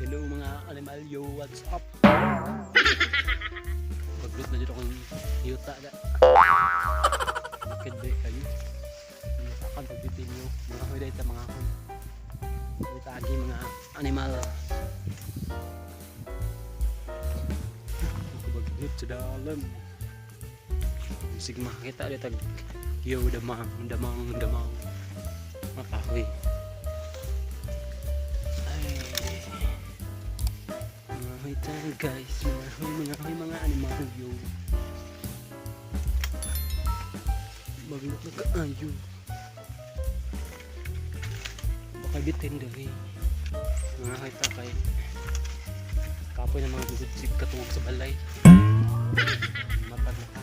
Hello mga animalyo, what's up? Paglut na dito kung yuta na. Naked ba kayo? Natakan pagbitin nyo. Mga huy dahil mga hon. Dito agi mga animal. Paglut sa dalam. Sige makakita dito. Yo, damang. Makahoy. Tayo guys, mga animal yo. Maglok na kaayo. Baka bitin dali. Mga kita kay kapoy ng mga gugudsig katuwag sa balay. Matag na ka.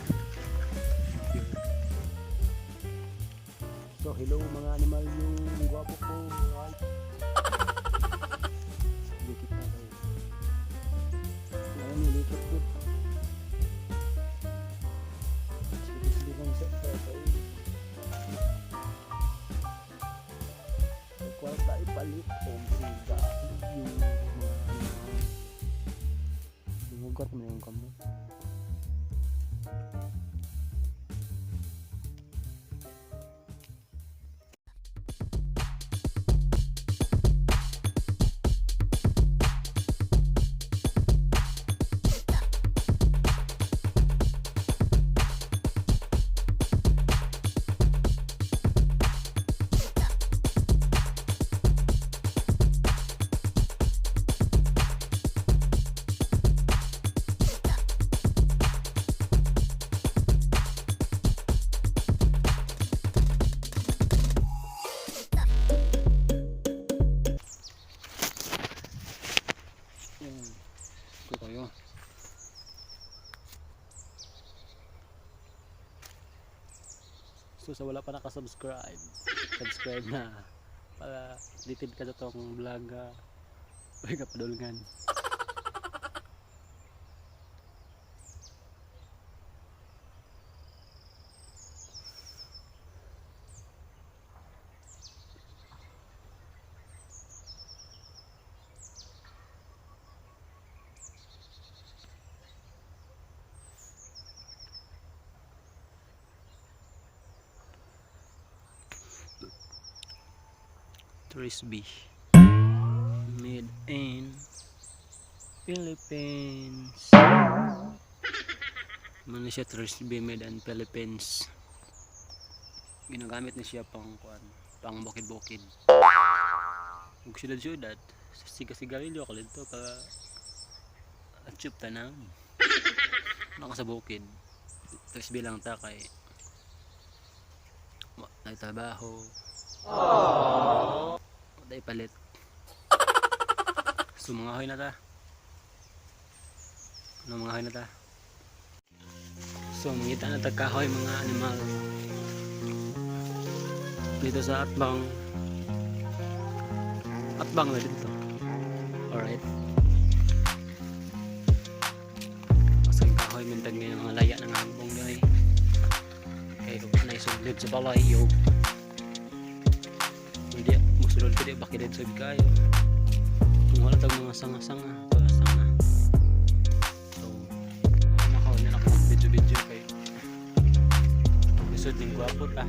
So hello mga animal yo. Gwapo ko. Right. Dikit na kayo. Nilikit ko. Sige lang sa tayo. Kuha tayo palit. Kung siga. Yung mga lumugat mo na yung kamo. Kayo. So sa wala pa nakasubscribe, subscribe na para litid ka sa tong vlog ay kapadulngan. Frisbee made in Philippines. Malaysia Frisbee made in Philippines. Ginagamit na siya pang bukid-bukid. Ug syudad-syudad siga-sigarilyo ako dito para achieve tanang. Naka sa bukid. Frisbee lang ta kay nagtrabaho. Day palit. So mga hoy na ta. Ano mga hoy na ta? So mangita na tagkahoy mga animal. Dito sa Atbang. Atbang na dito. Alright. Pasang kahoy mintag ngayon mga laya ng hambong guys. Kaya kung naisuglit sa balay yo. Hindi musulod ko di bakit sa kayo. Kung wala tayong mga sanga-sanga para sanga. So nakahon na ako video kay lisod ng gwapo ta.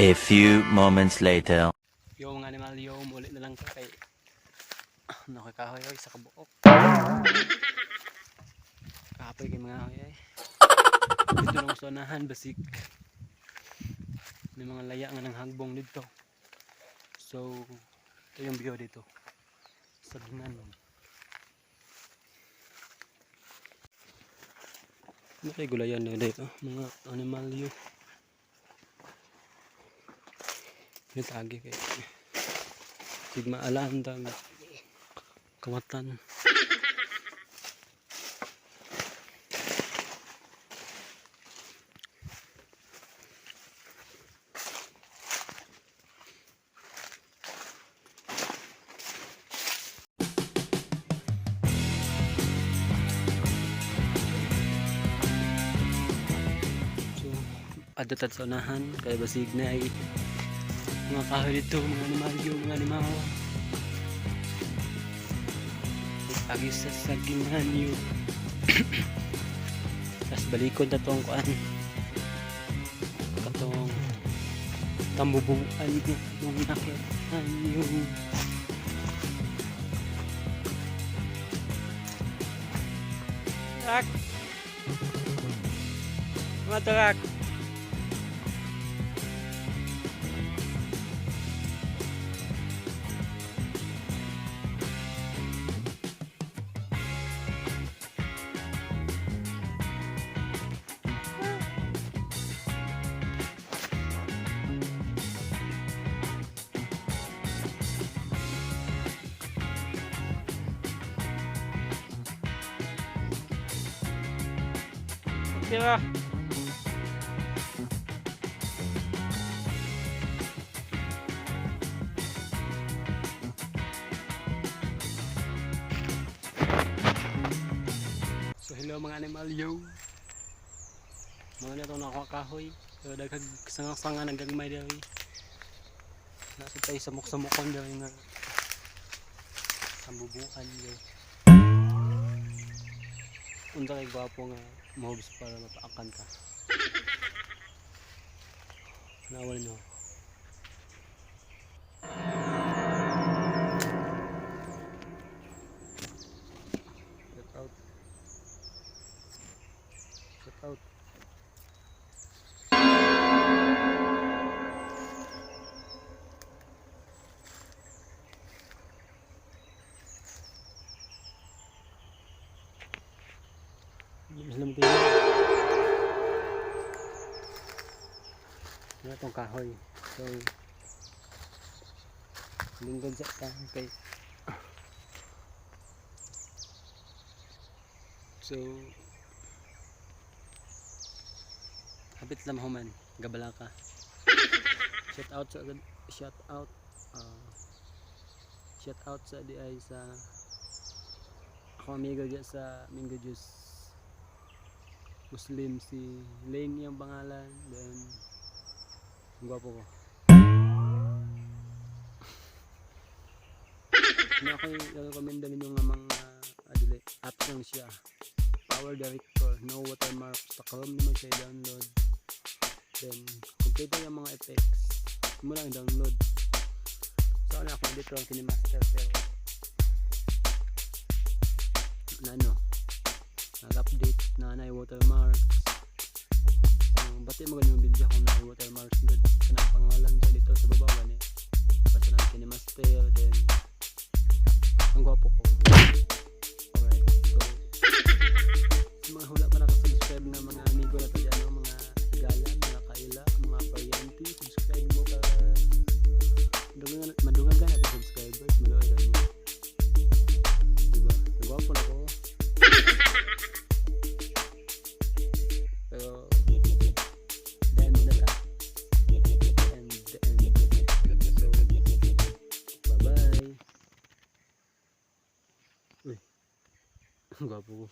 A few moments later. Yo mga animal yo, muli na lang ka kay nakakahoy sa kabuok. Kapoy kay mga hoy ay. Dito lang sa unahan basik. May mga laya nga ng hagbong dito. So ito yung view dito sa dunan. Ano kay gulayan na dito mga animal yo. Yung tagi kay sigma alam tang kamatan. adatad sa unahan kay basig na ay Mga kahoy dito, mga animalyo, mga animal. Pag-isa sa ginanyo. Tapos balikod na tong kuan. Katong tambubuan ng nakianyo. Rak! Mga tarak! Tira! So hello mga animalyo. Mga na itong nakakahoy. So daghang sanga-sanga nagagmay dali. Nasa tayo samok-samokon dali nga sambubukan dali. Unta kay gwapo nga mahubos para mapaakan ka. Nawal no. Shout out. Shout out. Islam kayo. Ano itong kahoy. So linggod sa kay. So hapit lang human gabalaka. Shout out sa di ay sa ako amigo dyan sa Mingo Juice Muslim, si Ling yung pangalan, then ang gwapo ko. Ano ako i-recommend ninyo nga mga apps lang siya. Power Director, no watermark, sa Chrome naman siya i-download. Then complete yung mga effects mo lang i-download. So ano ako dito ang KineMaster pero nag-update na watermarks. Bati mo ganun yung video kung na watermarks good. Kanang pangalan sa dito sa baba gani. Basta na KineMaster, then ang gwapo ko. Alright, so sa mga hula pa nakasubscribe na mga amigo na tayo dyan, mga higalan, mga kaila, mga parianti, subscribe mo para madungan ka natin subscribers, maloy mo. Diba? Nagwapo na ko. Pero then na ta. And so bye bye. Uy, gwapo ko.